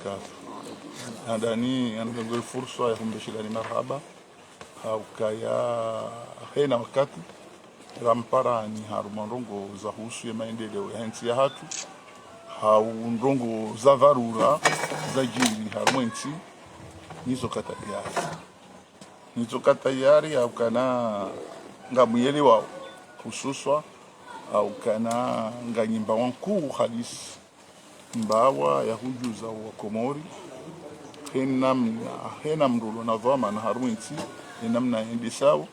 wabarakatuh. Andani anagol fursa ya kumbeshilani marhaba haukaya hena wakati ramparani harumanrongo za husu ya maendeleo ya nchi ya hatu haundrongo za dharura za jiri harumwensi nizo katayari haukana ngamuyele wao hususwa haukana nganyimba wankuu halisi mbawa ya hujuza wa Komori hena mrulo na dhama na harumwensi namna endesao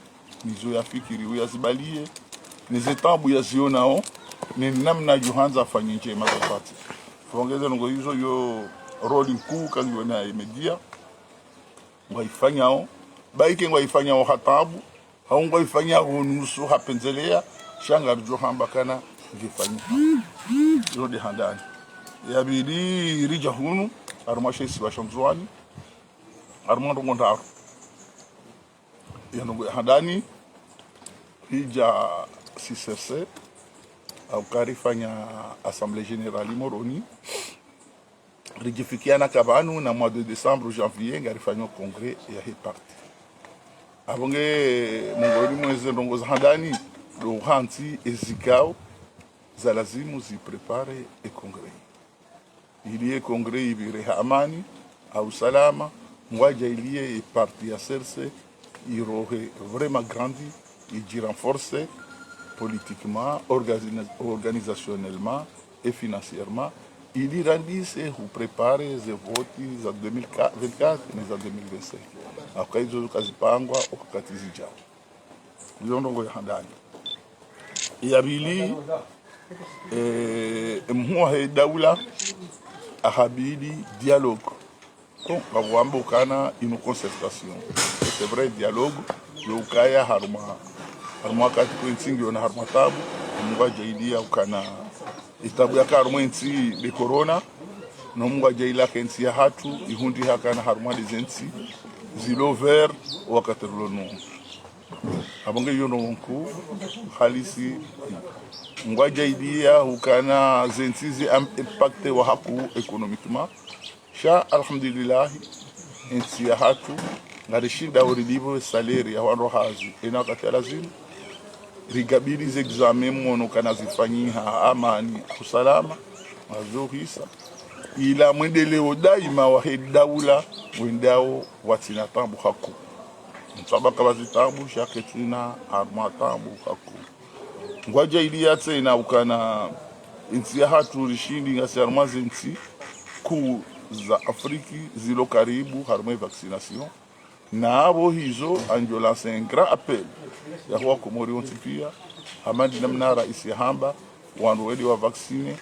nizo ya fikiri uyazibalie nizetabu ya zionao ni namna Johanza afanye njema zapati tuongeze ngo hizo yo roli mkuu kangiwe na media waifanyao baike waifanyao hatabu haungo waifanyao nusu hapenzelea shanga Johamba kana vifanya rodi handani ya bidi rija hunu armashe si bashamzwani armando ngondaro yango handani hija CCC au karifanya Assemblée Générale Moroni rijifikiana kabanu na mois de décembre janvier ngarifanya congrès ya hiparti abonge mongori mweze ndongo za handani do hanti ezikao za lazimu ziprepare e congrès ili congrès ibire amani au salama mwaja ilie e parti ya serse irohe vraiment grandi et renforcer politiquement, organisationnellement et financièrement. Il y rendisse ou prépare les votes en 2024 et en 2025. Après, ils ont kazipangwa wakati zijao. Ndongo ya handani. Yabili mhuwa daula ahabili dialogue. Donc, avouambo kana une concertation. C'est vrai dialogue. Yokaya haruma wakati kwensingi ona haruma tabu mungu ajaidia ukana itabu ya karumwensi de corona no mungu ajaila kensi ya hatu ihundi hakana haruma de zensi zilo ver wakati rulono abonge yono nku halisi mungu ajaidia ukana zensi zi impacte wa haku economiquement sha alhamdulillah ensi ya hatu ngarishinda urilivo salaire ya wando hazi ina katalazimu rigabiri examen mono kana zifanyiha amani usalama mazohisa ila mwendeleo daima wa daula wendao watina tambu haku msabaka wazitambu shaketina arma tambu haku ngwaja ilia tena ukana insi ya hatu rishindi ngasi arma zensi ku za Afriki zilo karibu harma vaccination na abo hizo anjo lance un grand appel ya huwa Komori ontipia hamadi namna raisi hamba wandu wedi wa vaccine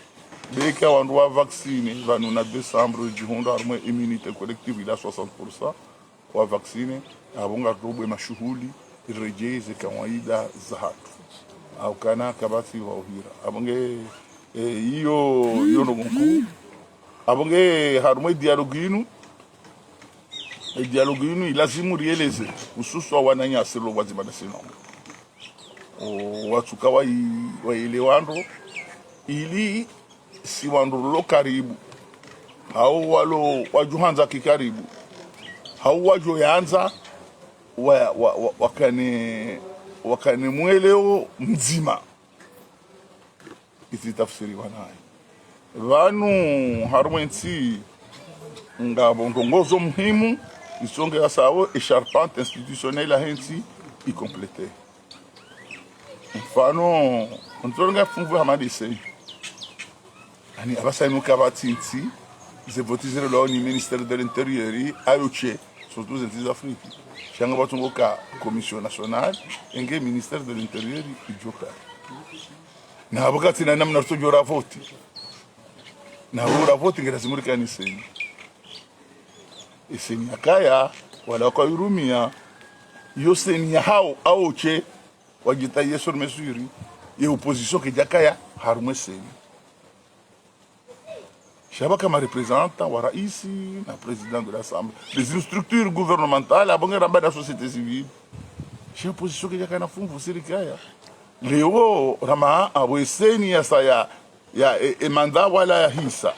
beka wandu wa vaccine vanu na Decembre jihonda armo immunité collective ila 60% wa vaccine abonga robwe mashuhuli rejeze kawaida za hatu au kana kabati wa uhira abonge hiyo yono mkuu abonge harmo dialogue inu ilazimu rieleze ususwa wananyasiro wazibada sino watuka waelewando ili si wandulo karibu au walo wajuhanza kikaribu au wajo yanza wakane mweleo mzima ititafsiri wanaye vanu harumwensi ngabongongozo muhimu isonge ya sawo echarpante institutionnelle hensi i complete mfano ntonga fungu hamadise ani abasa inuka batinti ze votizere lo ni ministère de l'intérieur ayoche surtout les Afrique changa batungoka commission nationale enge ministère de l'intérieur ijoka na abakati na namna tujora vote na ura vote ngerazimurika ni seni iseni akaya wala kwa yurumia yoseni ya hao aoche wajita yeso mesuri ye opposition ke jakaya harumwe seni shabaka ma représentant wa raisi na président de l'assemblée les structures gouvernementales abonge ramba da société civile chez opposition ke jakaya na fungu serikaya leo rama abweseni ya saya ya manda wala ya hisa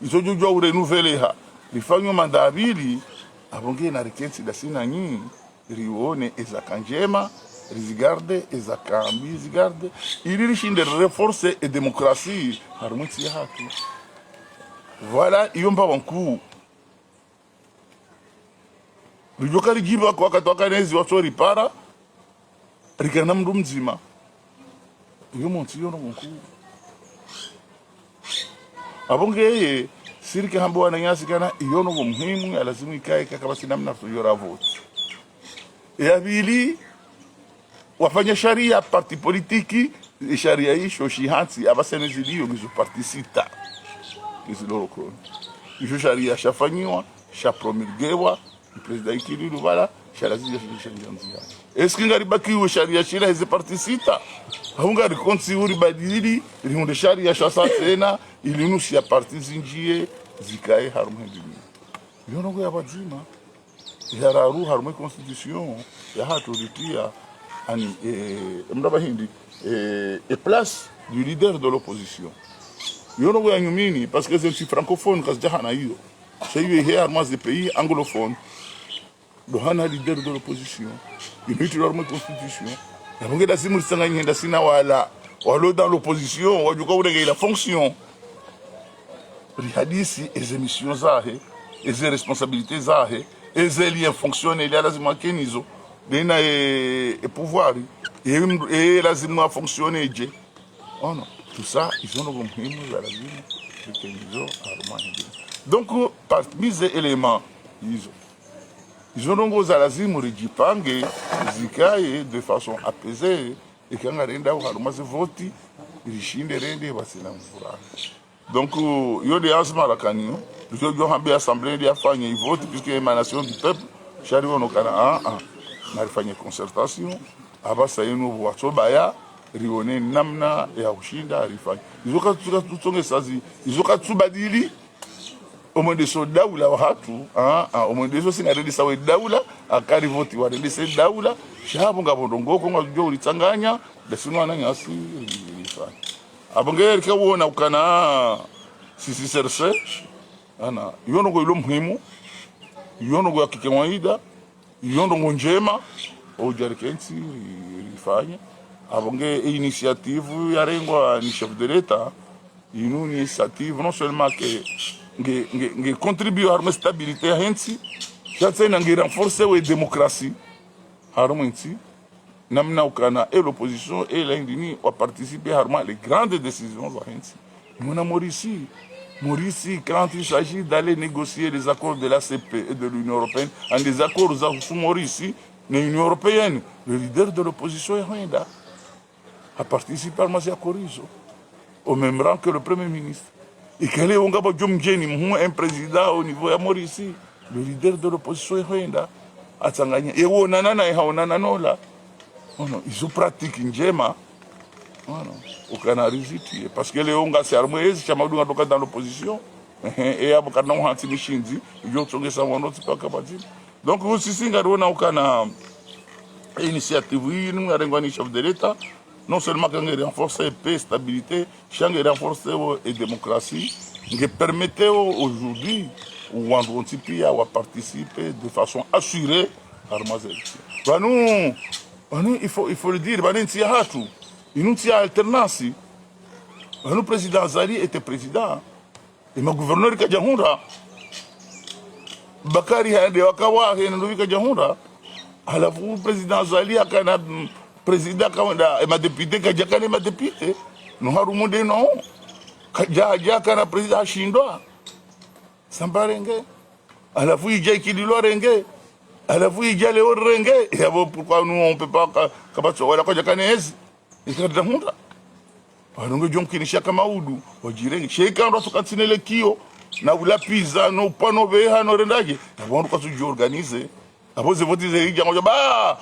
isojujo renouveler ha Lifanywa mandabili abonge na rikensi da sina nyinyi rione ezaka njema rizigarde ezakambi zigarde ili rishinde reforce et démocratie harumutsi hatu. Voilà yomba wanku rijoka rigiba kwa katwaka nezi watu ripara rikana mndu mzima yomonti yono wanku abonge sirike hambo wananyasi kana iyono muhimu ya lazima ikae kama sinamna tuyora vote ya bili wafanya sharia parti politiki sharia hisho shihansi abaseneziliyo gizo parti sita kiziloro kono hisho sharia shafanyiwa shapromulgewa president ikililu bala shalazi sharia nzia eski ngari bakiwe sharia shira hizo parti sita haunga rikonsi uri badili rimunde sharia shasa tena ilinusi ya parti zinjie zikae harumhendini yono ya bazima yararu harume constitution ya hatu litia ani mdaba hindi et place du leader de l'opposition yono ya nyumini parce que c'est francophone kas jahana hiyo c'est eu armas des pays anglophones dohana leader de l'opposition unité harume constitution ya ngeda simu sanganya ngenda sina wala walo dans l'opposition wajuka urege la fonction rihadisi les émissions zahe les responsabilités zahe les liens fonctionnent il y a lazima kenizo dena et pouvoir et lazima fonctionner je oh non tout ça ils ont le muhimu ya lazima kenizo armani donc parmi ces éléments ils ont donc za lazima rijipange zikae de façon apaisée et kanga renda haruma se voti rishinde rende basina mfurana. Donc, il y a des assemblées à Canyon, il y a des assemblées qui font des votes, puisque l'émanation du peuple, j'arrive au Canada, on a fait une concertation, après ça, il y a une voix, Rione, Namna, et Aouchinda, Rifai. Ils ont tout ça, ils ont tout badili, au moins des soldats ou la Wahatu, au moins des soldats, ils ont des soldats ou la, à Carivoti, ou à des soldats ou la, Chabonga Bondongo, Kongo, Tanganya, des Sunwana, Yassi, Rifai. Abongere kwa wona ukana sisi serse ana yono go muhimu yono go kikwaida yono go njema o jarkensi rifanye abonge initiative ya rengwa ni chef de l'état une initiative non seulement que nge contribuer à la stabilité ya hensi chatena nge renforcer la démocratie harmonisi namna ukana et l'opposition et l'indini ont participé à les grandes décisions de Haïti. Mona Mauricie, quand il s'agit d'aller négocier les accords de l'ACP et de l'Union européenne, en des accords sous Mauricie, l'Union européenne, le leader de l'opposition est Rwanda, a participé à Mazia Corizo, au même rang que le Premier ministre. Et quel est un président au niveau de Mauricie, le leader de l'opposition est Rwanda, a Tanganyika. Et où nanana et haonananola. Ils ont pratiqué njema au Canada parce que les Onga c'est armé chamadou ngatoka dans l'opposition et abokana hanti mishinzi yo tsongesa wanoti paka bati donc aussi singarona ukana initiative yi ngarengwa ni chef de l'état non seulement que renforcer paix stabilité change renforcer et démocratie qui permettait aujourd'hui ou en Tipia à participer de façon assurée à l'armée. Il faut le dire, il nous tient alternance. Le président Zali était président. Et mon gouverneur Kajahunda, Bakari Hande Wakawa, et Kajahunda, à la fois le président Zali, a un président et ma députée, Kajakane, ma députée. Nous avons demandé non. Kajakana président Shindoa. Sambarenge. À la fois il y a qui dit l'orenge. À la fois, il y a les Orenge, et pourquoi nous on ne peut pas kabatso wala kwa jakanezi ikada hunda wanongo jonki ni shaka maudu wajirenge sheka ndo tukatine le kio na ula pizza no pano beha no rendaje avant kwa tu organiser avant de voter les gens bah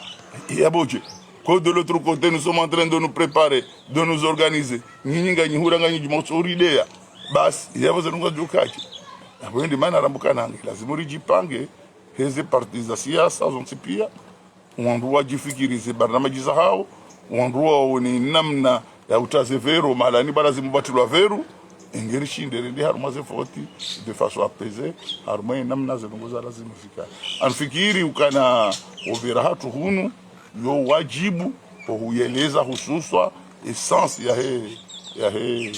ya boje ko de l'autre côté nous sommes en train de nous préparer de nous organiser nyinyi nga nyihura nga nyinyi motsori idea bas ya bazo ngo jukachi abo ndi mana rambukana ngi lazima rijipange hizi parti za siasa zontipia uandua jifikirize barnamaji za hao uandua ni namna ya utaze veru malani barazi mubatilwa veru engerishi nderende haruma zefoti de façon apaisée haruma namna zinongoza lazima fika anfikiri ukana overa hatu hunu yo wajibu huyeleza hususwa essence ya he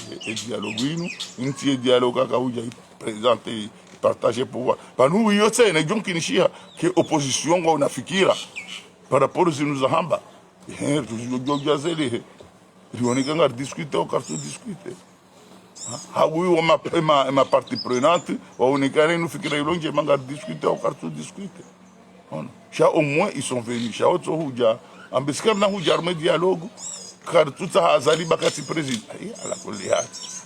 dialogue inu inti dialogue akauja présenter partager pouvoir panu yote na jonki nishia ke opposition ngo unafikira par rapport aux nous hamba jo zele rioneka ngar discuter au kartu discuter hawi wa ma partie prenante waonekane nous fikira ilonje manga discuter au kartu discuter cha au moins ils sont venus cha auto huja ambiskar na huja arme dialogue car tout ça azali bakati président ala kulia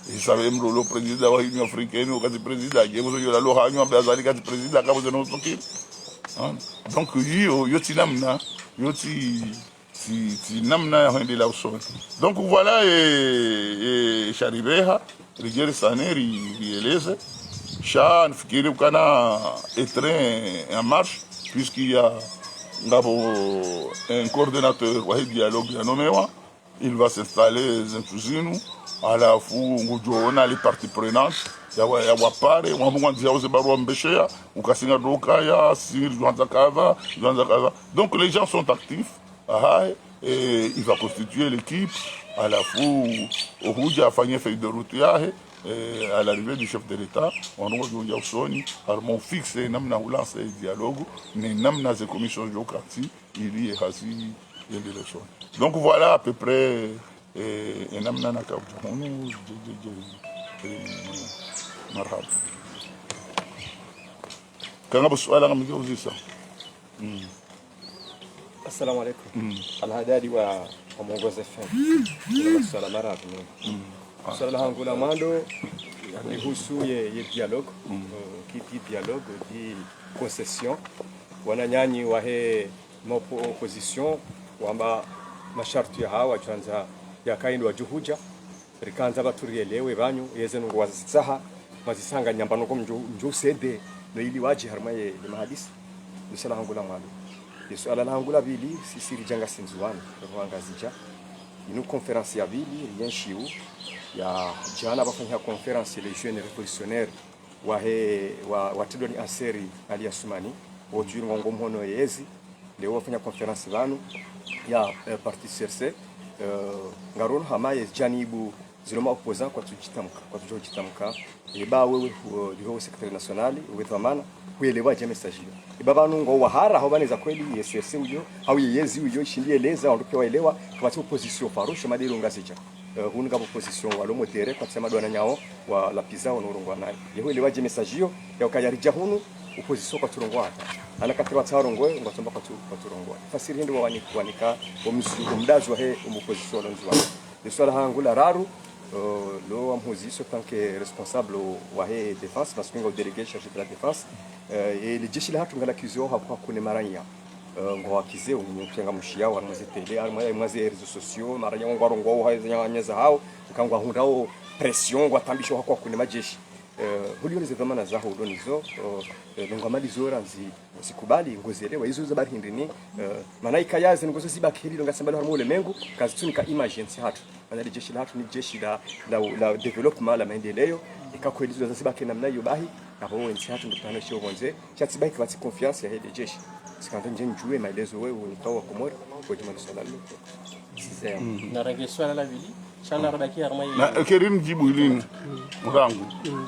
et savait le président wa Union africaine ou kati président yebo yo la lo hanyo azali kati président kabo de notre qui donc yo tinamna yo ti namna hende la usoni donc voilà et Charibeha rigere saneri rieleze cha nafikiri kana train en marche puisqu'il y a un coordonnateur wa dialogue ya nomewa il va s'installer Zentuzinu à la fou ngujoona les parties prenantes ya wapare wambunganzia ose barua mbeshea ukasinga dokaya sir Joanza Kava donc les gens sont actifs et il va constituer l'équipe à la fou Ohuja afanye feuille de route yahe à l'arrivée du chef de l'État on va usoni harmon fixe namna ulance dialogue ne namna ze commission géocratie il y a hasi yeleleshon donc voilà à peu près et namna nakabjahunu marhaba kanga buswala ngamiguzisa Assalamu alaikum alhadadi wa mwongoza FM swala marhaba swala hangu la mando kuhusu ye dialogue kiti dialogue di concession wananyanyi wa he opposition wamba masharti ya hawa chanza ya kaindwa juhuja rikanza baturielewe banyu yeze ngo wazisaha mazisanga nyambano ko mju sede no ili waji harma ye mahadisi nisala hangula malu yesu ala hangula bili sisiri janga sinzuwana rwanga zija inu conference ya bili rienshiu ya jana bafanya conference les jeunes révolutionnaires wa tidoni aseri ali asumani wojuru ngo mhono yezi leo wafanya conference banu ya parti CRC ngaron hamaye janibu ziloma opposant kwa tujitamka eba wewe du secrétaire national wethamana kuelewa je message eba banu ngo wahara ho baneza kweli CRC uyo au yezi uyo shindie leza ondoke waelewa kwa opposition farouche madiro ngazicha hunga opposition walo modere kwa sema dwana nyao wa la pizza onorongwa nayo yeho elewa je message yo ya ukayarija hunu opposition kwa turongwa hata anakatwa tsarongoe ngatomba kwa turongwa fasiri ndo wanika umdazi wa he opposition lonzwa leswala hangula raru lo amhoziso tanke responsable wa he défense parce que ngo délégué chargé de la défense et le jeshi la hatu ngala kizio hapo kune maranya ngo wakize unyukenga mushia wa mwazetele arma mwaze réseaux sociaux maranya ngo arongo wa nyanyaza hao kangwa hundao pression ngo atambisho hapo kune majeshi hulioneze dhamana zaho udonizo ngomali zora nzi usikubali ngozelewa hizo zabari hindini maana ikayaze ngozo sibakiri ngasambalo harmo ulemengu kazi tunika emergency hatu maana jeshi la hatu ni jeshi la development la maendeleo ikakwelizo zasibake namna hiyo bahi hapo wenzi hatu ndotana sio bonze chatsibaki kwa confiance ya hede jeshi sikanda nje njue maelezo wewe unikawa komora kwa jumla salalo sisema na rangi swala la vili chana rabaki armai na kerin jibu ilini mrangu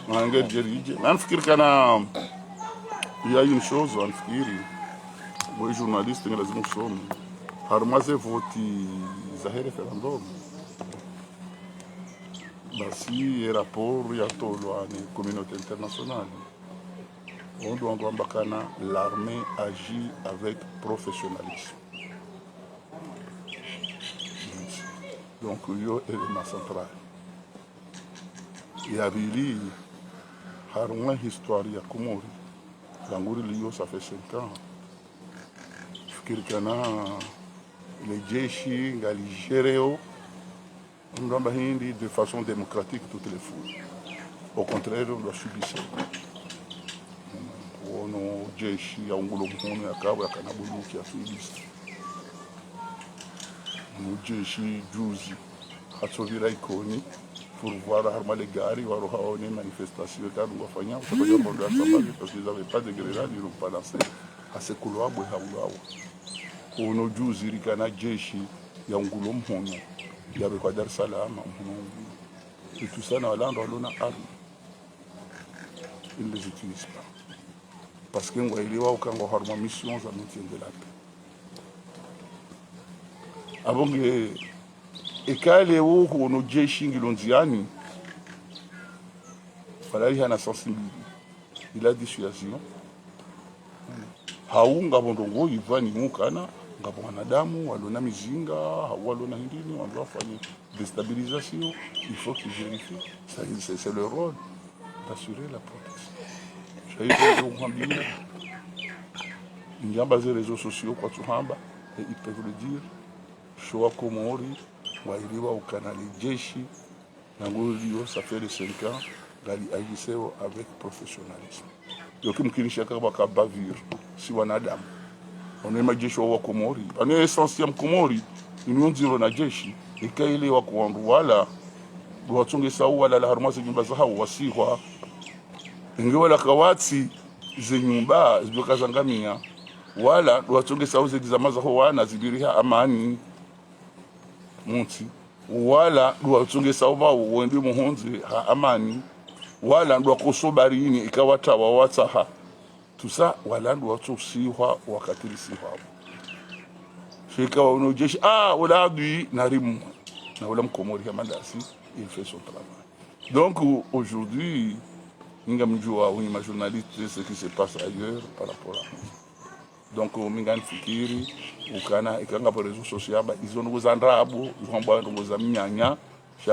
manger jerije nafikiri kana il y a une chose nafikiri moi journaliste lazima usome harmaze voti za referendum basi rapport ya tolwa ni communauté internationale on doit ngambakana l'armée agit avec professionnalisme. Donc, il y a un élément central. Il y a une histoire de Komori. Ça fait 5 ans. Les Djeshi, les Géréo, on doit de façon démocratique toutes les fois. Au contraire, on doit subir ça. On a Djeshi, on a jeshi juzi hatsovira ikoni pour voir les gars, voir les manifestations, car nous avons fait un peu de assemblage parce qu'ils n'avaient pas de grenades, ils n'ont pas lancé à ce couloir. On a dû zirikana jeshi ya ngulo mhono ya kwa Dar es Salaam et tout ça dans l'endroit où on a armes. Ils ne les utilisent pas. Parce que nous avons une mission de maintien de la paix. Avant que ekale où no jeshi ngilonziani fala il y a une sensibilité. Il a dissuasion. Haunga bondongo ivani mukana ngabo wanadamu walona mizinga walona hindini wandoa fanya déstabilisation. Il faut qu'ils vérifient. C'est leur rôle d'assurer la protection. J'ai eu kuambia njamba za réseaux sociaux kwa tuhamba et ils peuvent le dire. Shoa Komori wailiwa ukanali jeshi na ngulio ça fait les 5 ans gali agiseo avec professionnalisme. Yokimkinisha kama kabavir si wanadamu. Onema jeshi wa Komori. Ani essentiel Komori union zero na jeshi ikaile wa kuandu wala watunge sawa wala la harmasa nyumba za hao wasihwa. Ingewala kawati ze nyumba zibokazangamia wala watunge sawa ze dizamaza ho wana zibiriha amani munsi wala watunge sawa wembi muhonzi ha amani wala ndo kosobarini ikawatawa watsaha tout ça wala ndo watsusiwa wakatilisiwa shika wa unojeshi wala adui narimu na wala mkomori ya mandasi il fait son travail. Donc aujourd'hui ningamjua oui ma journaliste ce qui se passe ailleurs par rapport à nous. Donc mingani fikiri ukana ikanga pour réseaux sociaux ba ils ont nos andrabo ils vont boire nos amnyanya.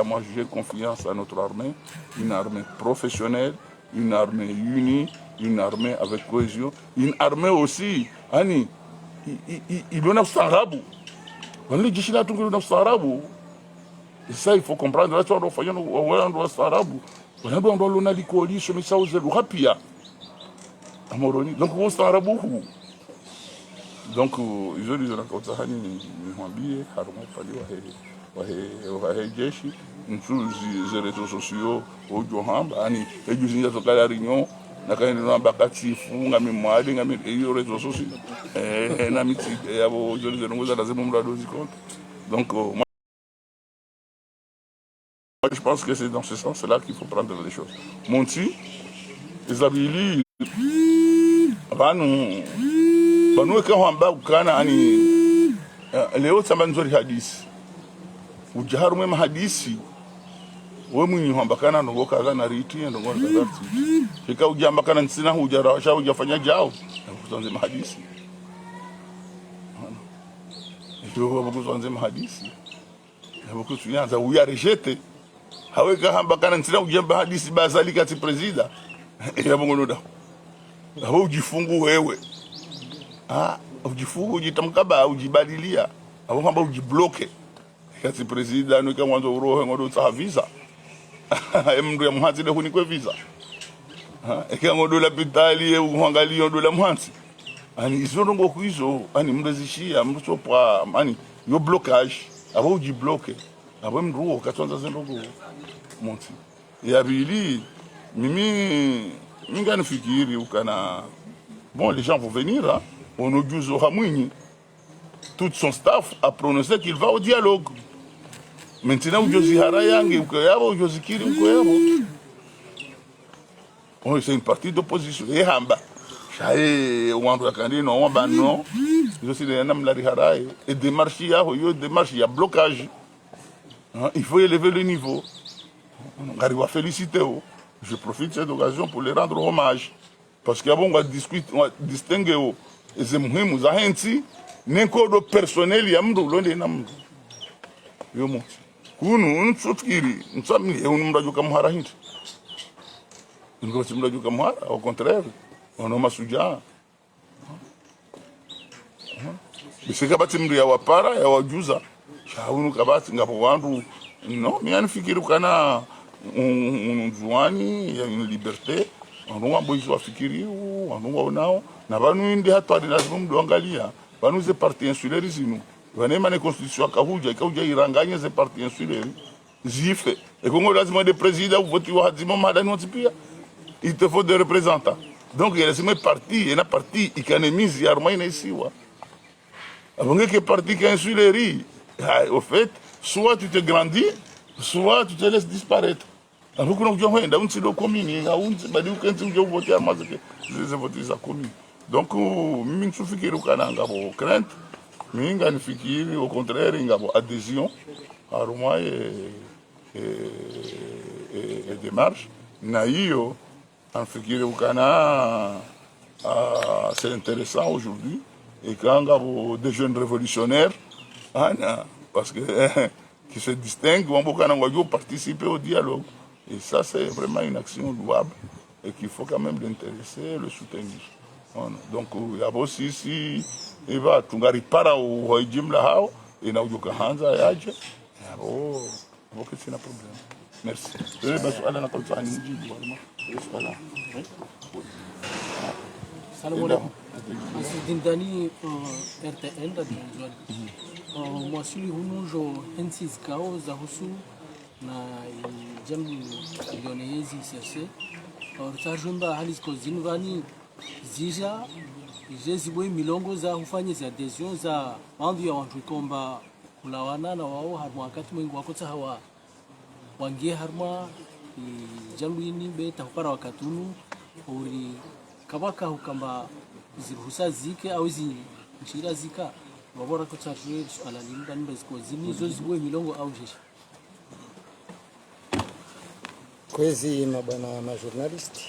Moi j'ai confiance à notre armée, une armée professionnelle, une armée unie, une armée avec cohésion, une armée aussi ani il en a sarabu. On les dit là tout le sarabu. Et ça il faut comprendre là tu dois faire on doit sarabu. On doit l'on a l'icoli sur mes sauces de rapia. Amoroni. Donc on sarabu. Donc ils ont dit là comme ça ni mwambie haruma pali wa jeshi nsuzi réseaux sociaux ojohamba ani ejuzinja tokala réunion nakaenda nambakati funga mimwali ngami iyo réseaux sociaux na miti yabo jolize ngoza lazima mradozi compte. Donc moi je pense que c'est dans ce sens-là qu'il faut prendre les choses. Monti Isabili banu ekahamba ukana ani leo tsamba nzuri hadisi ujaharu mwema hadisi we mwinyi hambakana nongoka gana riti ndongona kazati shika ujambakana nsina hujara sha ujafanya jao kutonze mahadisi ndio wabukutonze mahadisi habuku tuyanza uya rejete haweka hambakana nsina ujamba hadisi bazalika ti presida ya bongonoda hawo ujifungu wewe ujifungu ujitamkaba ujibadilia hawo hamba ujibloke kati presida nuka mwanzo urohe ngodo tsa visa emndu ya mhanzi de hunikwe visa ngodo la pitali uhangalio ndo la mhanzi ani izongo kuizo ani mndezishia msopwa ani yo blocage abo uji bloquer abo mruo katonza zendogo monti ya bili mimi ngani fikiri ukana bon les gens vont venir on ojuzo hamwinyi tout son staff a prononcé qu'il va au dialogue. Maintenant, ujozi harayangi ukoyabo ujozi kiri ukoyabo. C'est une partie d'opposition. Et hamba. Chaye wandu akandi no wamba non. Je suis de nam la haraye et démarche ya yo démarche ya blocage. Il faut élever le niveau. Ngari wa féliciter. Je profite de cette occasion pour les rendre hommage parce qu'il y a bon on va distinguer et c'est muhimu za henti nenkodo personnel ya mndu londe na mndu. Yo monti. Kunu unutfikiri nsamni unumrajuka muhara hinti ngo simrajuka muhara au contraire ono masuja bisika bati mri ya wapara ya wajuza shaunu kabati ngapo wandu no miani fikiri kana unzuani ya une liberté ono mboizo afikiri ono nao na banu ndi hata lazima mdu angalia banu ze parti insulaire zinu vanema ne constitution kahuja iranganye ze parti insulaire Zifle. Et quand on a des présidents, vous votez il te faut des représentants. Donc il y a des partis, il y a des partis qui ont mis ici. Avant que les partis qui ont su les riz, au fait, soit tu te grandis, soit tu te laisses disparaître. Donc, au contraire, il y a adhésion à Roma et démarche. C'est intéressant aujourd'hui. Et quand il y a des jeunes révolutionnaires, parce que qui se distinguent, vont participer au dialogue. Et ça, c'est vraiment une action louable et qu'il faut quand même l'intéresser, le soutenir. Donc, il y a aussi ici, il va tout gari para au Hoijim Lahao, et na ujuka Hanza yaje, que c'est un problème. Merci. Salam alaikum. Dindani RTN da mwasuli hunujo hensis kao za husu na jambi ilioneyezi sese ortajunda halisko zinvani zija jezibwe milongo za hufanye za adhesion za wandu ya wantu komba kulawana na wao harma wakati mwingi wakota hawa wangie harma jambi ini be tahupara wakatunu uri kabaka hukamba ziruhusa zike au nchira zika wabora ko charge ala limba nimba ziko zini zo zibwe milongo au jeshi kwezi mabana ma journalist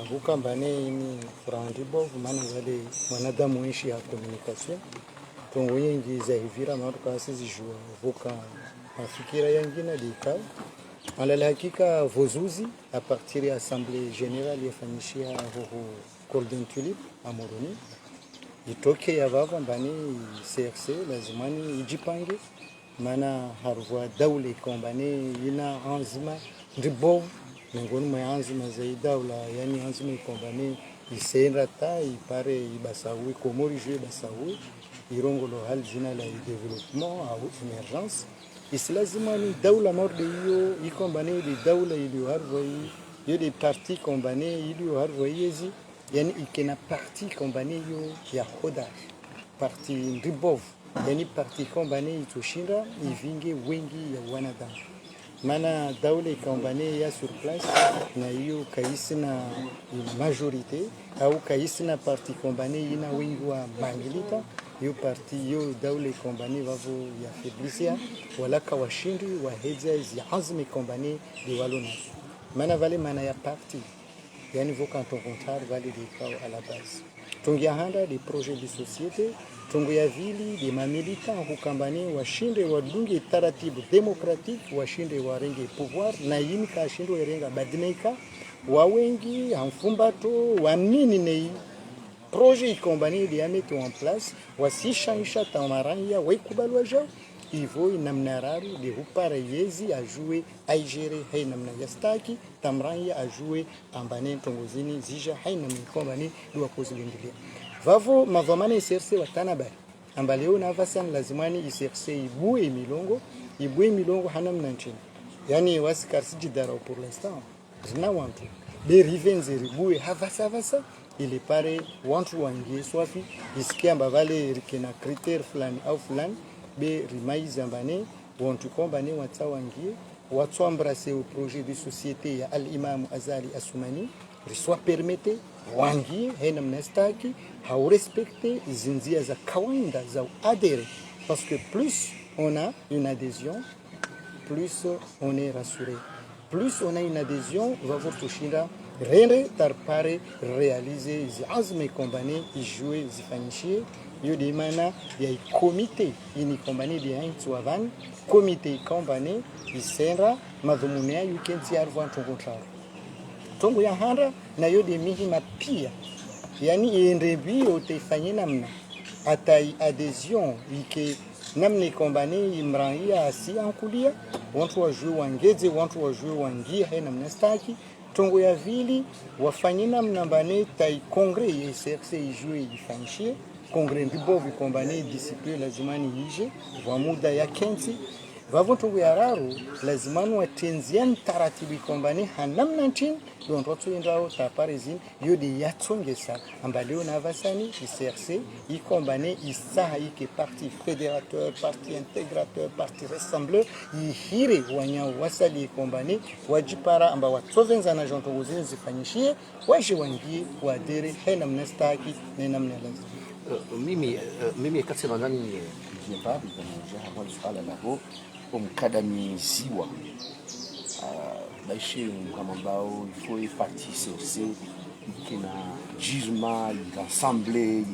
hukamba ni Frandibov maana wale wanadamu ishi ya communication tongo yengi za hivira maruka sisi jua voka mafikira yangina dikao ala hakika vozuzi a partir ya assemblée générale yafanyishia huko Golden Tulip Amoroni itoke ya baba mbani CRC lazimani ijipange maana harwa daula ikombani ina anzima ndibov ngoni mwa anzima za daula yani anzima ikombani isenda ta ipare ibasawi komori je basawi irongolo hal jina la développement au émergence islazimani daula morde hiyo ikombani di daula iliyo harwa hiyo di parti kombani iliyo harwa yezi yani ikena parti kombani hiyo ya hodar parti ndibov yani parti kombani itoshinda ivinge wengi ya wanadamu mana daula kombani ya sur place na hiyo kaisina majorité au kaisina parti kombani ina wengi wa mangilita hiyo parti hiyo daula kombani wavo ya fiblisia wala kawashindi wa heza zi azmi kombani di walona mana vale mana ya parti yani vos cantons contraires valent des cas à la base. Tungia handa des projets de société, tungia vili des mamilitants hukambani washinde wadunge taratibu démocratique washinde warenge pouvoir na yini ka shindo erenga badinaika wawengi hamfumbato wamini nei projet ikombani de mettre en place wasishaisha tamaranya waikubalwa jao ivo inamnararu de hupara yezi a jouer a gérer hay namna yastaki tamranya a jouer ambane tongozini zija hay namna kombani do akozilindile vavo mavamane iserse watanabari ambaleo na vasan lazimani iserse ibue milongo hanamna nchini yani wasikarsi jidara pour l'instant zina wantu be rivenze ribue havasa ile pare wantu wangie swafi isikia mbavale rikena critère fulani au fulani be rimaiza mbane wantu kombane watsawangie watu embrasser au projet de société ya al-Imam Azali Assoumani riswa permettre wangie hena mnastaki hau respecter zinzia za kawaida za adhérer parce que plus on a une adhésion plus on est rassuré plus on a une adhésion va vous tushinda rendre tarpare réaliser zi azme kombane jouer zifanyishie yo de mana ya comité ini kombane de hantu avan comité kombane isera madhumuni ya yukenzi arvan contrat tongo ya handa na yo de mihima pia yani endrebi utefanye namna atai adhésion ike namne kombane imrania asi ankulia wantu wa jeu wangeze wantu wa jeu wangia hena mnastaki tongo ya vili wafanye namna mbane tai congrès CRC ijue ifanyishie congrès ndibovi kombane discipline lazimani yije wa muda ya kenzi vavontongo ya raru lazima watenzian taratibu ikombani hanamna nchini ndio tuendrao taparezini yodi yatsongesa ambaleo na vasani ICRC ikombani isaha ike parti fédérateur parti intégrateur parti rassembleur ihire wanya wasali ikombani wajipara amba watsovenza na jontongo zini zifanyishie waje wangie wadere hena mnastaki na mna lazima mimi kasema ndani jemba bila hapo swala lako umkadamiziwa baishi kama ambao il faut partie CRC kina jirma l'assemblée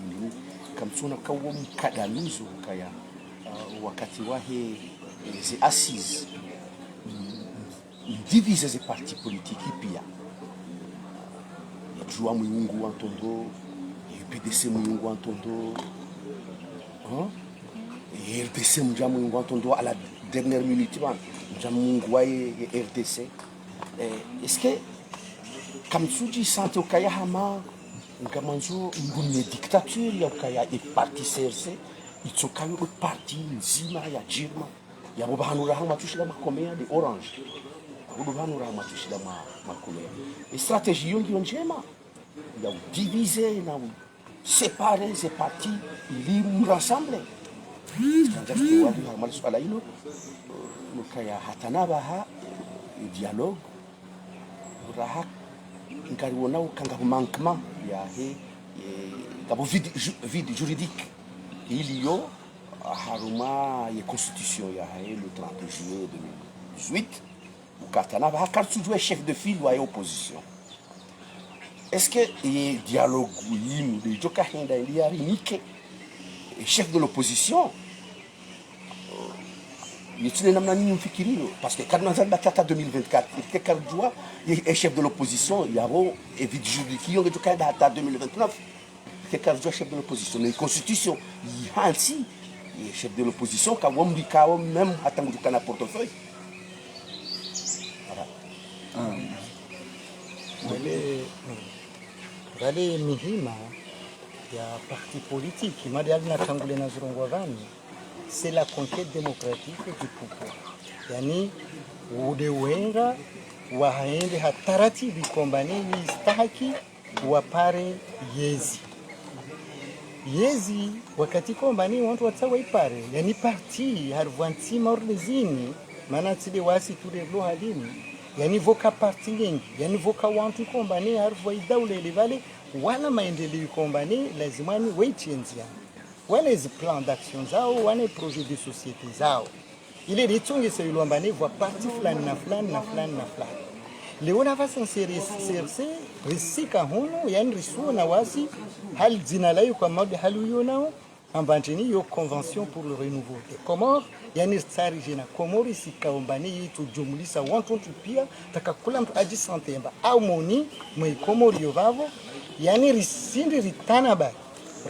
kama tuna kwa mkadamizo kaya wakati wahe zi assise divise ces partis politiques pia jua mungu antondo UPDC mungu antondo RDC mungu antondo à la dernière minute Munguaye et RDC. Est-ce que comme tu dis santé au kaya hama ngamanzo ngune dictature ya kaya et parti CRC itsokayo au parti nzima ya jirma ya bobanura hama tushila makomea de orange bobanura hama tushila makomea et stratégie yo ndio njema ya diviser na séparer ces partis li rassembler quand je vois du hama swala hilo kaya hatanabaha dialogue raha ngariwona ukanga manquement ya he gabo vide juridique il y a haruma ya constitution ya le 30 juillet 2018 ukatanabaha kartu jouer chef de file ou opposition est-ce que le dialogue yim de joka hinda il y a rinike chef de l'opposition il namna nini mfikirio parce que kadna zamba tata 2024 il kardua est chef de l'opposition il y a et vide juridique il y a data 2029 il kardua chef de l'opposition la constitution il hansi chef de l'opposition ka wombi ka même atangu kana portefeuille wale mihima ya parti politique madial na tangule na zurongwa vani c'est la conquête démocratique du pouvoir. Yani udewenga waende hataratibu kombani istahaki wapare yezi wakati kombani watu watsawa ipare yani parti harvanti morlezini maana tsile wasi tule lo halini yani voka parti yengi yani voka wantu kombani harva idaule levale wala maendeleo kombani lazimani waitienzia wana hizi plan d'action zao wana projet de société zao ile litungi seyulombane vwa parti fulani na fulani na fulani na fulani leo na vasa CRC risika huno yani risuo na wasi hal zina layo kwa mode halu yonao ambantini yo convention pour le renouveau des Comores yani tsari jina Comores sikaombani yitu jumlisa wantu pia takakula mtu aji santemba au moni mwe Comores yovavo yani risindi ritana ba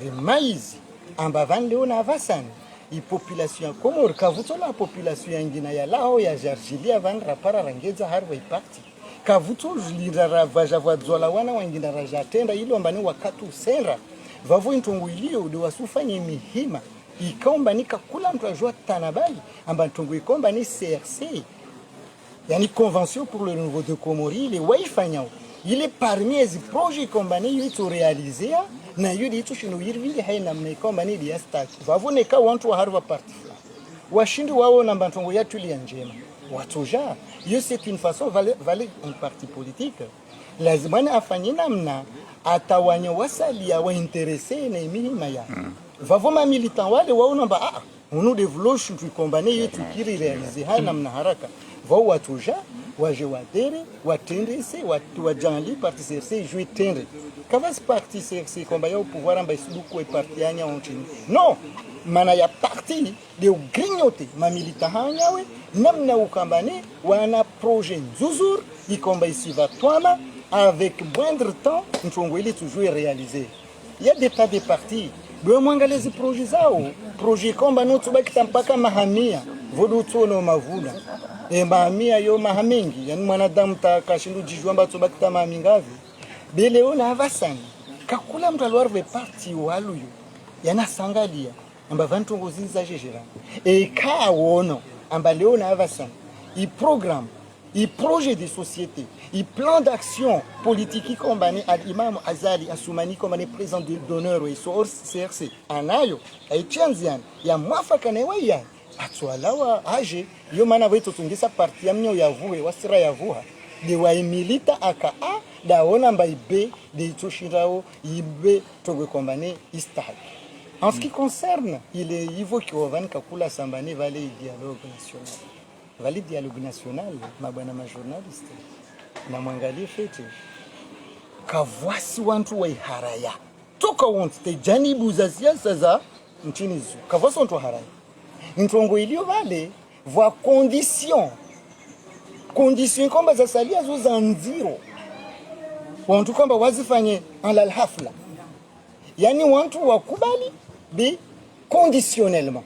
remaizi amba van leo na vasani i population Comore kavuto la population yangina ya lao ya jarjilia van rapara rangeza harwa ipakti kavuto lira vaja vadzwala wana wangina raja tenda ilo ambani wakati usera vavo intongo ilio de wasufanye mihima ikaomba nika kula mtu ajua tanabali amba ntongo ikomba ni CRC yani convention pour le renouveau de Comores ile waifanyao ile parmi les projets kombani yitu realizea na yudi yitu shino yirvili haina mnekombani dia stack vavoneka wantu wa harva parti washindi wao na mbantongo yatu ile njema watoja yo c'est une façon valer un parti politique lazima afanye namna atawanya wasalia wa interesse na mihima ya vavoma militant wale wao namba onu develope tu kombani yetu kiri realize haina mna haraka vao watoja waje wadere watendese watu wajanli parti CRC jouer tendre kavas parti CRC komba ya pouvoir amba isubuku e parti anya ontini non mana ya parti de grignoter ma milita hanyawe namna ukambane wana projet nzuzur ikomba isiva twama avec moindre temps ntongo ile toujours réalisé il y a des tas de partis bwe mwangalezi projet zao projet komba no tubaki mpaka mahamia vodu tsono mavuna mahamia yo mahamengi yani mwanadamu takashindu jijwamba tsobaki tamamingavi beleona avasani kakula mtu alwarve parti waluyo yana sangalia amba vantongo zinza jejera e ka wono amba leo na avasana i programme i projet de société i plan d'action politique kombani al Imam Azali Assoumani kombani président d'honneur wa CRC anayo aichanziana ya mwafaka na weya atwalawa aje yo maana wetu tungisa parti yamnyo yavuwe wasira yavuha de wa milita aka daona mbaibe de itoshirao ibe togwe kombani istahali. En ce qui concerne, il faut que Kakula Sambani valait le dialogue national. Valait le dialogue national, ma journaliste. Na mwangalie fete. Kavwasi wantu wa haraya. Toka wantu te janibu za siasa za nchini zu. Kavwasi wantu wa haraya. Ntongo ilio vale voa condition. Condition kwamba za salia zo za nziro. Wantu kwamba wazifanye alal hafla. Yani wantu wakubali bi conditionnellement.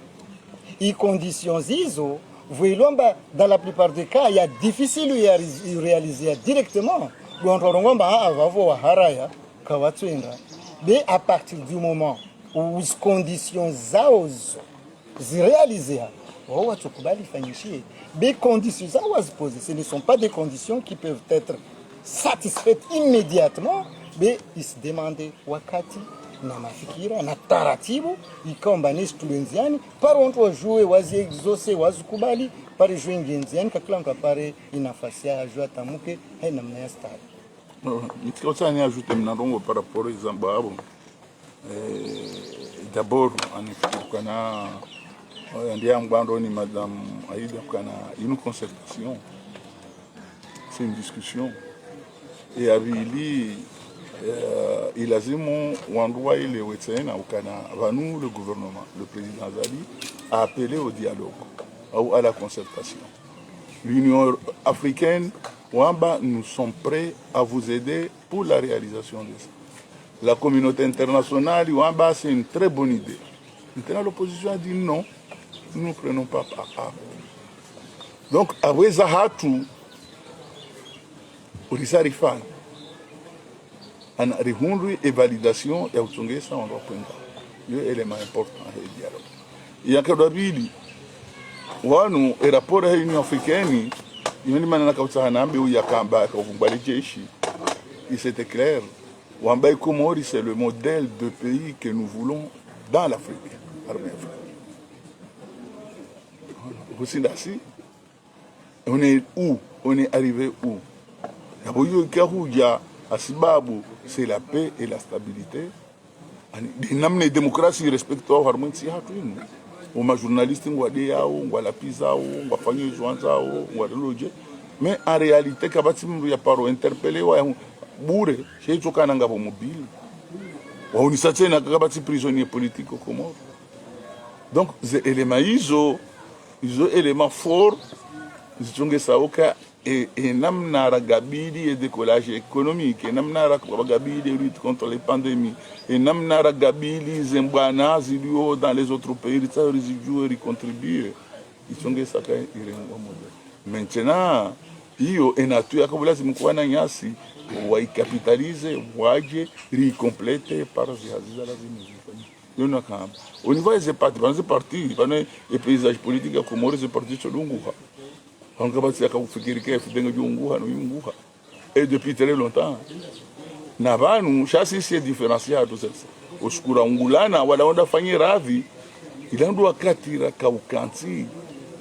Et conditions hizo, voyons dans la plupart des cas, il y a difficile de réaliser directement. Donc on va voir haraya kawatwenda. Mais à partir du moment où les conditions zaozo réalisées, on va tukubali fanyishie. Les conditions zaozo posées, ce ne sont pas des conditions qui peuvent être satisfaites immédiatement, mais ils se demandent wakati na mafikira na taratibu ikaombani studenziani paro watu wajue wazi exauce wazikubali pare jue ngenziani kakila mtu apare inafasi ya jua tamuke hai namna ya stari. Nitikauta ni ajute mnadongo par rapport aux Zambabo. D'abord anifikana ndia mbando ni madame Aïda kana une concertation. C'est une discussion. Et avili ilazimu wandua ile wetena ukana vanu le gouvernement, le président Azali a appelé au dialogue ou à la concertation. L'Union africaine, Wamba, nous sommes prêts à vous aider pour la réalisation de ça. La communauté internationale, Wamba, c'est une très bonne idée. Maintenant, l'opposition a dit non, nous ne prenons pas part. Donc, après Zahatu, Orisarifan, en rehundri et validation ya utongesa on doit prendre le élément important du dialogue il y a que dabili wanu et rapport à l'Union africaine il m'a na kauta na ambe ya kamba kwa kumbali jeshi il c'était clair Wamba Komori c'est le modèle de pays que nous voulons dans l'Afrique aussi dasi on est où on est arrivé où yaboyo kahuja asibabu c'est la paix et la stabilité. Dinamne démocratie respecte au harmonie si hatuinu. Au ma journaliste ngwade yao, ngwala pizza ou, ngwafanye joanza ou, ngwadoloje. Mais en réalité kabati mbu ya paro interpeller wa bure, chez chokana ngabo mobile. Wa unisate na kabati prisonnier politique au Comores. Donc ces éléments iso éléments forts, zichonge saoka et namna ragabidi et décollage économique et namna ragabidi lutte contre les pandémies et namna ragabidi zembana zilio dans les autres pays ça résiduer y contribuer ils sont que ça maintenant io et nature comme lazima kuwa na nyasi wa capitaliser waje recomplete par ziaziza lazima yona kama au niveau des partis les paysages politiques à Comores c'est parti sur l'unguha. Et depuis très longtemps, Navanu, chassis c'est différencié à tout ça. Au Skura Ungulana, wala onda fanyi ravi, il a doit katira kaukanti,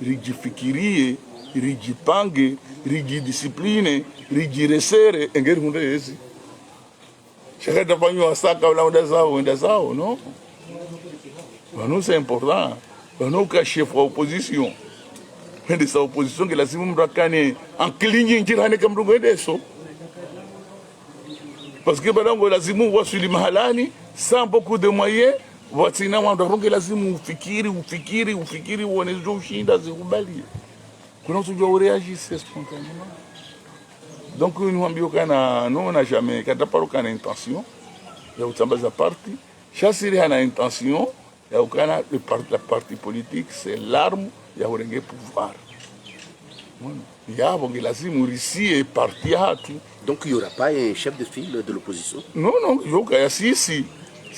rigifikirie, rigipange, rigidiscipline, rigiresere, engeri hunde yesi. Chakata fanyi wasaka wala onda zao, non? Nous c'est important. Nous ka chef de opposition. De sa opposition que la simu mrakane en cligne njirane comme ça parce que banango la simu wasuli mahalani sans beaucoup de moyens watina wandaronge la simu ufikiri uone ushinda zikubali kuna tujua réagir spontanément donc nous ambio kana non on n'a jamais kada paroka na intention ya utambaza parti chasiri hana intention ya ukana la parti politique c'est l'arme ya urenge pouvoir. Donc il n'y aura pas un chef de file de l'opposition? Non, si,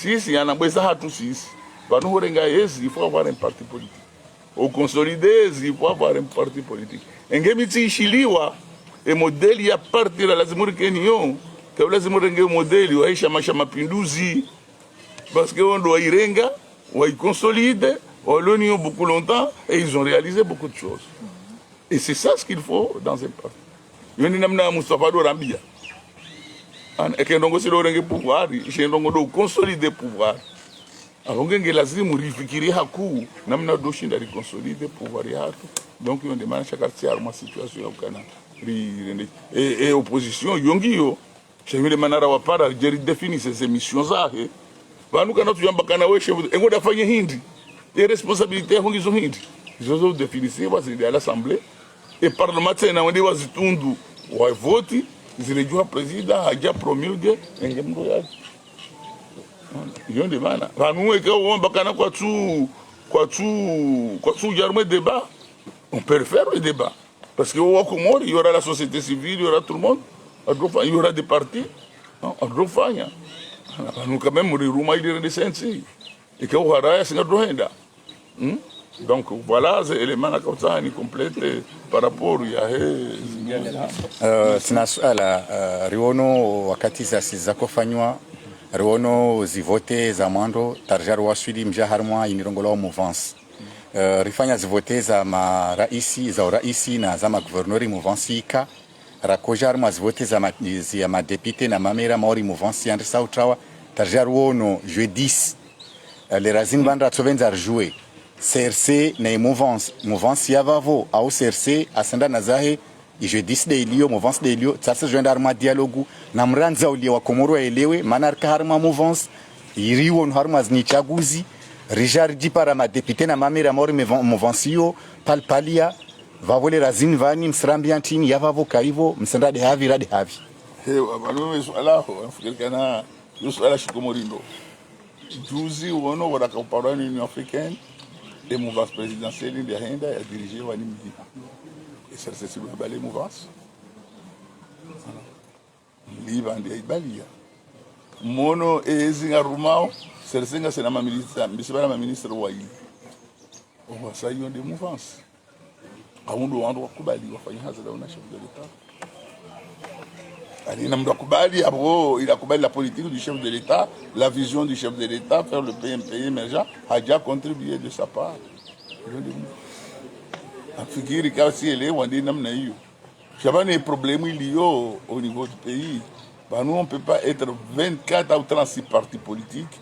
il y en a besoin de tout. Il faut avoir un parti politique. au consolider, il faut avoir un parti politique. Engemiti ishiliwa e modeli ya parti la lazimuri kenyo kabla lazimuri modeli waisha masha mapinduzi parce que on doit irenga ou ils consolident l'Union beaucoup longtemps et ils ont réalisé beaucoup de choses. Et c'est ça ce qu'il faut dans un parti. Yoni namna Mustafa do Rambia. Et que ndongo silo renge pouvoir, je ndongo do consolider pouvoir. Avongenge lazima rifikiri haku namna do shinda ri consolider pouvoir yatu. Donc on demande chaque quartier à ma situation au Canada. Et opposition yongiyo, je vais manara wa para je définir ces émissions zahe. Vanu kana tuyamba kana we chef ngo dafanya hindi. Les responsabilités hongizo hindi. Izo définir wazidi à l'assemblée et parlementaire na wandi wazitundu wa vote zilejua president haja promulgue engemdo yake. Yonde bana. Vanu weka wamba kana kwa tu jarme débat. On peut faire le débat. Parce qu'au Wakomor, il y aura la société civile, il y aura tout le monde. Il y aura des partis. Nous, quand même, les Roumains, ils sont descendus. Et qu'il y aura c'est notre droit. Donc, voilà, c'est l'élément qui complète par rapport à Sinasuala, Riono, wakati za kufanywa, Riono zivote za mwando, tarjaru waswidi mjaharmwa inirongolo mouvance. Rifanya zivote za maraisi za uraisi na za maguvernori movansika rakojar mazivote za madepite na mamera maori movansi andre sautrawa tarjaru no jeudi 10 les razin bandra tsovenza jouer CRC na mouvance yavavo au CRC asenda nazahe jeudi 10 de ilio mouvance de ilio tsasa joindar ma dialogue na mranza ulia wa Komoro elewe manarka harma mouvance iriwo no harma zni chaguzi Richard dit para ma député na mamira mori movansio palpalia va voler razin vani msrambiantini yavavo kaivo msenda de havi rade havi balome swala ho fikirikana swala shikomorindo juzi wono wala kapara ni Union africaine et mouvance présidentielle de Renda a dirigé wani midi et ça c'est sur balé mouvance liba ndi ibalia mono ezinga rumao Sersenga c'est la ministre, monsieur la ministre Ouaili. On va ça y des mouvances. À un endroit Kubali, on va faire un chef de l'État. Il a Kubali la politique du chef de l'État, la vision du chef de l'État, faire le pays émergent, a déjà contribué de sa part. En figure, il y a aussi les Wandinam. J'avais des problèmes liés au niveau du pays. Nous, on ne peut pas être 24 ou 36 partis politiques.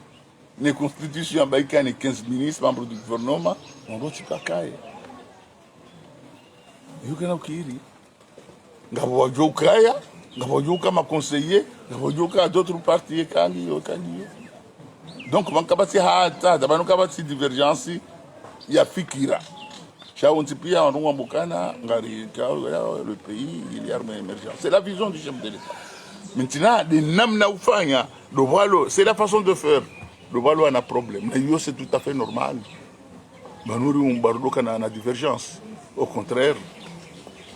Les constitutions, il y a 15 ministres, membres du gouvernement, on doit se faire cailler. Il y a un kiri. Il y a un kaya, il y a un conseiller, il y a d'autres partis. Donc, on a une divergence, il y a fikira. Le pays, il y a une émergence. C'est la vision du chef de l'État. Maintenant, c'est la façon de faire. Le Walo a un problème. Mais c'est tout à fait normal. Nous avons une divergence. Au contraire,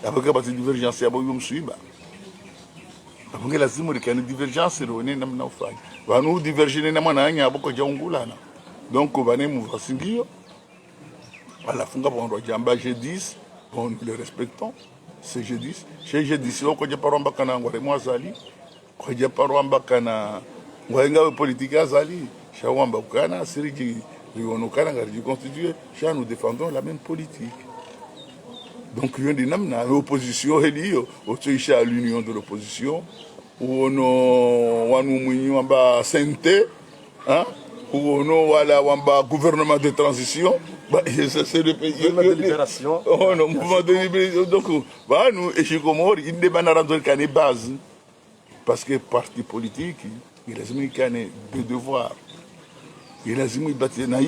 il y a une divergence. Il y a une divergence. Nous diverger. Donc, on va nous à la fin, on doit dire G10, nous le respectons. C'est G10. Chez G10, on ne parle pas de politique. Shawamba Ukana, Siriji, Rionokana, constitué, nous défendons la même politique. Donc, il y a une opposition, à l'union de l'opposition, où on a santé, où on a gouvernement de transition, c'est le pays. Mouvement de libération. Mouvement de libération. Donc, nous, et chez Komor, il n'y a pas de base. Parce que parti politique, il y a deux devoirs. Il a dit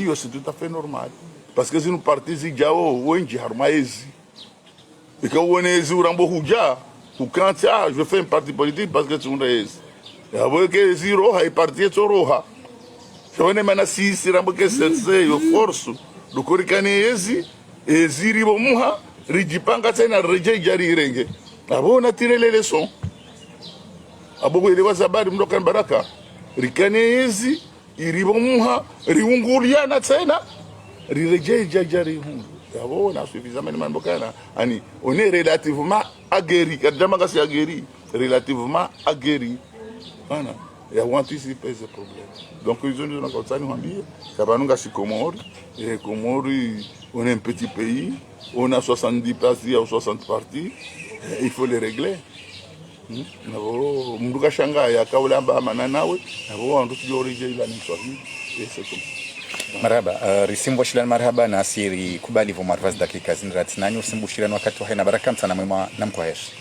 que c'est tout à fait normal. Parce que si nous partons, et quand on est quand je fais un parti politique parce que c'est un raise. Et après que zéro est parti, c'est roha. Je vais maintenant si c'est une force. Le Korikanési et Ziribo Muha, Rijipanga Tena Reje Jari Renge. Abo on a tiré les leçons. Abo il va sabar Mdokan Baraka. Rikanési iribomuha riunguliana tena rireje jajari hungu on a suffisamment de Bokana. On est relativement aguerri. Kadjamaka aguerri, relativement aguerri. Voilà. Et à anticiper ce problème. Donc ils ont dit comme ça, nous ont dit, ça va nous gâcher Comores. Et Comores, on est un petit pays, on a 70 partis ou 60 partis, il faut les régler. Mduka shanga ya kaula amba mananawe, nabo andu tujorije ila ni Swahili. Et c'est comme ça. Marhaba, risimbo shilani marhaba na asiri kubali vo marvaz dakika zinrati nanyo simbu shilani wakati wa haina baraka msana mwema na mkwaheshi.